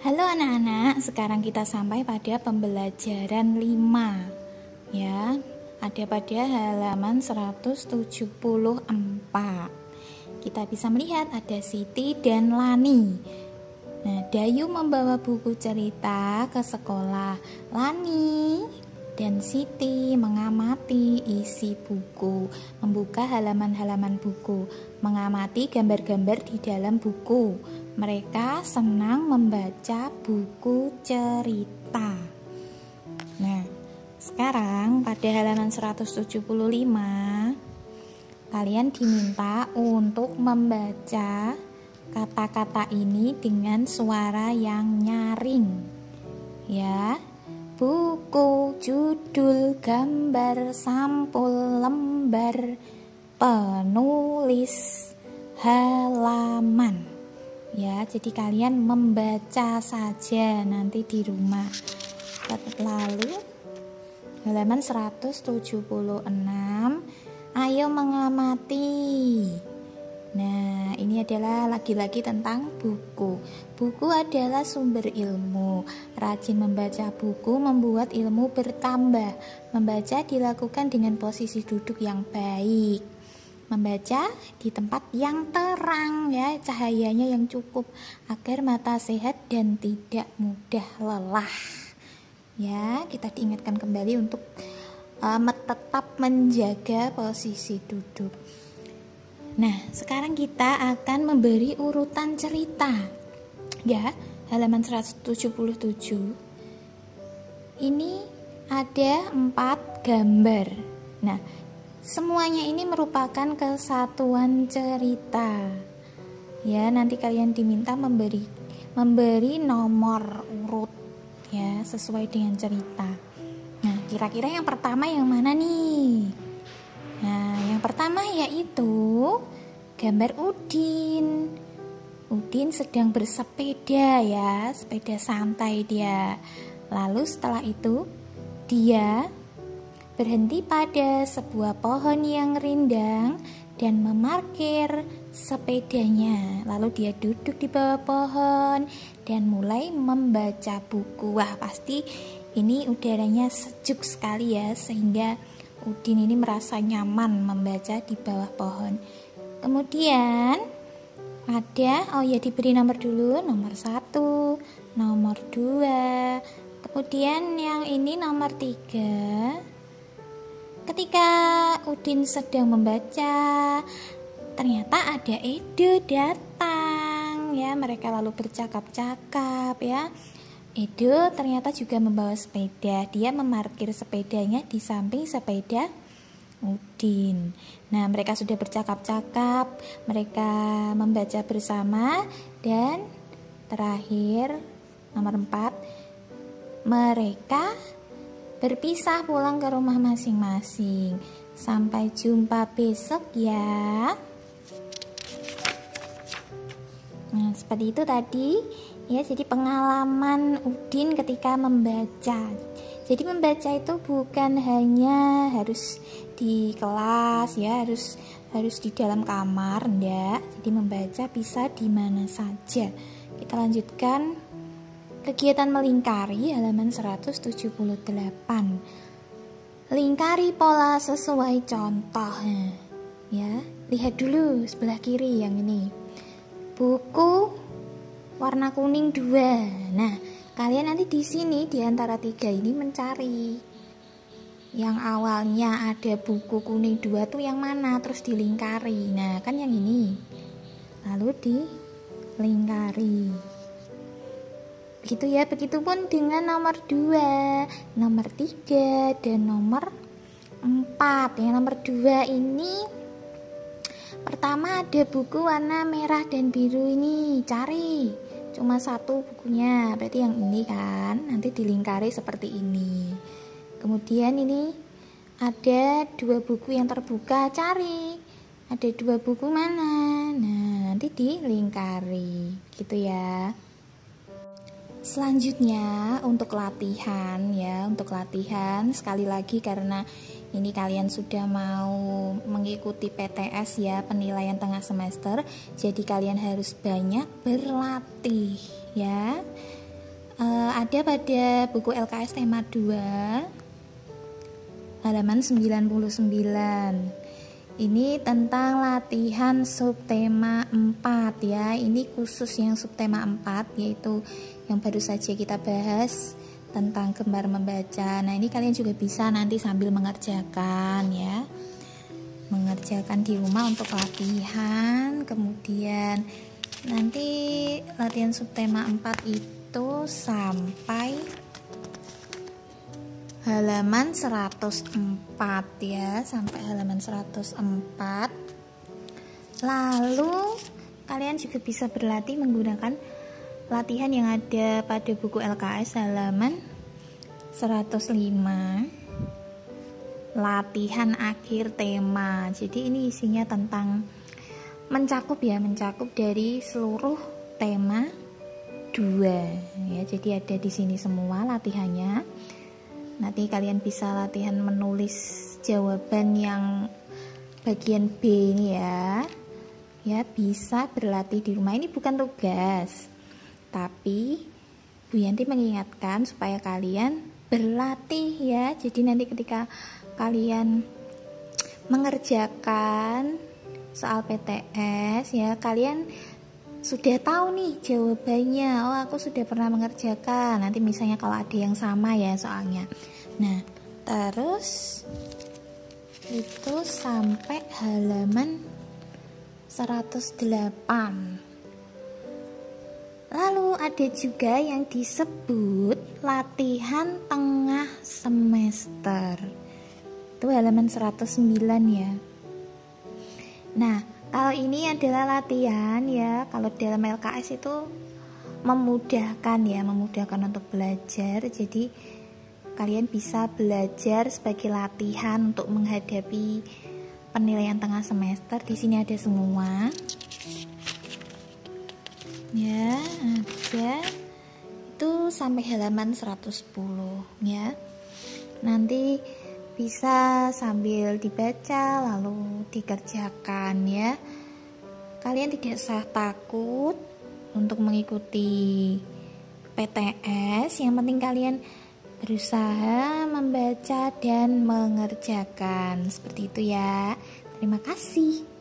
Halo anak-anak, sekarang kita sampai pada pembelajaran 5 ya. Ada pada halaman 174. Kita bisa melihat ada Siti dan Lani. Nah, Dayu membawa buku cerita ke sekolah. Lani dan Siti mengamati isi buku, membuka halaman-halaman buku, mengamati gambar-gambar di dalam buku. Mereka senang membaca buku cerita. Nah, sekarang pada halaman 175 kalian diminta untuk membaca kata-kata ini dengan suara yang nyaring. Ya. Buku, judul, gambar, sampul, lembar, penulis, halaman. Ya, jadi kalian membaca saja nanti di rumah. Lalu halaman 176, ayo mengamati. Nah, ini adalah lagi-lagi tentang buku. Buku adalah sumber ilmu. Rajin membaca buku membuat ilmu bertambah. Membaca dilakukan dengan posisi duduk yang baik. Membaca di tempat yang terang ya, cahayanya yang cukup agar mata sehat dan tidak mudah lelah. Ya, kita diingatkan kembali untuk tetap menjaga posisi duduk. Nah, sekarang kita akan memberi urutan cerita. Ya, halaman 177. Ini ada 4 gambar. Nah, semuanya ini merupakan kesatuan cerita. Ya, nanti kalian diminta memberi nomor urut ya, sesuai dengan cerita. Nah, kira-kira yang pertama yang mana nih? Nah, yang pertama yaitu gambar Udin. Udin sedang bersepeda ya, sepeda santai dia. Lalu setelah itu dia berhenti pada sebuah pohon yang rindang dan memarkir sepedanya. Lalu dia duduk di bawah pohon dan mulai membaca buku. Wah, pasti ini udaranya sejuk sekali ya, sehingga Udin ini merasa nyaman membaca di bawah pohon. Kemudian ada, diberi nomor dulu, nomor 1, nomor 2. Kemudian yang ini nomor 3. Ketika Udin sedang membaca, ternyata ada Edo datang ya. Mereka lalu bercakap-cakap ya. Edo ternyata juga membawa sepeda. Dia memarkir sepedanya di samping sepeda Udin. Nah, mereka sudah bercakap-cakap, mereka membaca bersama, dan terakhir nomor 4, mereka berpisah pulang ke rumah masing-masing. Sampai jumpa besok ya. Nah, seperti itu tadi ya, jadi pengalaman Udin ketika membaca. Jadi membaca itu bukan hanya harus di kelas ya, harus di dalam kamar, enggak. Jadi membaca bisa di mana saja. Kita lanjutkan kegiatan melingkari halaman 178. Lingkari pola sesuai contoh. Ya, lihat dulu sebelah kiri yang ini. Buku warna kuning 2. Nah, kalian nanti di sini di antara 3 ini mencari yang awalnya ada buku kuning 2 tuh yang mana, terus dilingkari. Nah, kan yang ini. Lalu dilingkari. Begitu ya, begitupun dengan nomor 2, nomor 3 dan nomor 4. Yang nomor 2 ini pertama ada buku warna merah dan biru ini, cari. Cuma 1 bukunya, berarti yang ini kan, nanti dilingkari seperti ini. Kemudian ini ada 2 buku yang terbuka, cari. Ada 2 buku mana? Nah, nanti dilingkari, gitu ya. Selanjutnya untuk latihan ya, untuk latihan sekali lagi karena ini kalian sudah mau mengikuti PTS ya, penilaian tengah semester. Jadi kalian harus banyak berlatih ya. ada pada buku LKS tema 2 halaman 99. Ini tentang latihan subtema 4 ya. Ini khusus yang subtema 4, yaitu yang baru saja kita bahas tentang gemar membaca. Nah, ini kalian juga bisa nanti sambil mengerjakan ya. Mengerjakan di rumah untuk latihan. Kemudian nanti latihan subtema 4 itu sampai halaman 104 ya, sampai halaman 104. Lalu kalian juga bisa berlatih menggunakan latihan yang ada pada buku LKS halaman 105, latihan akhir tema. Jadi ini isinya tentang mencakup dari seluruh tema 2 ya. Jadi ada di sini semua latihannya. Nanti kalian bisa latihan menulis jawaban yang bagian B ini ya. Ya, bisa berlatih di rumah. Ini bukan tugas, tapi Bu Yanti mengingatkan supaya kalian berlatih ya. Jadi nanti ketika kalian mengerjakan soal PTS ya, kalian sudah tahu nih jawabannya. Oh, aku sudah pernah mengerjakan. Nanti misalnya kalau ada yang sama ya soalnya. Nah, terus itu sampai halaman 108. Lalu ada juga yang disebut latihan tengah semester. Itu halaman 109 ya. Nah, kalau ini adalah latihan ya, kalau dalam LKS itu memudahkan untuk belajar. Jadi kalian bisa belajar sebagai latihan untuk menghadapi penilaian tengah semester. Di sini ada semua. Ya, ada. Itu sampai halaman 110 ya. Nanti bisa sambil dibaca lalu dikerjakan ya. Kalian tidak usah takut untuk mengikuti PTS. Yang penting kalian berusaha membaca dan mengerjakan. Seperti itu ya. Terima kasih.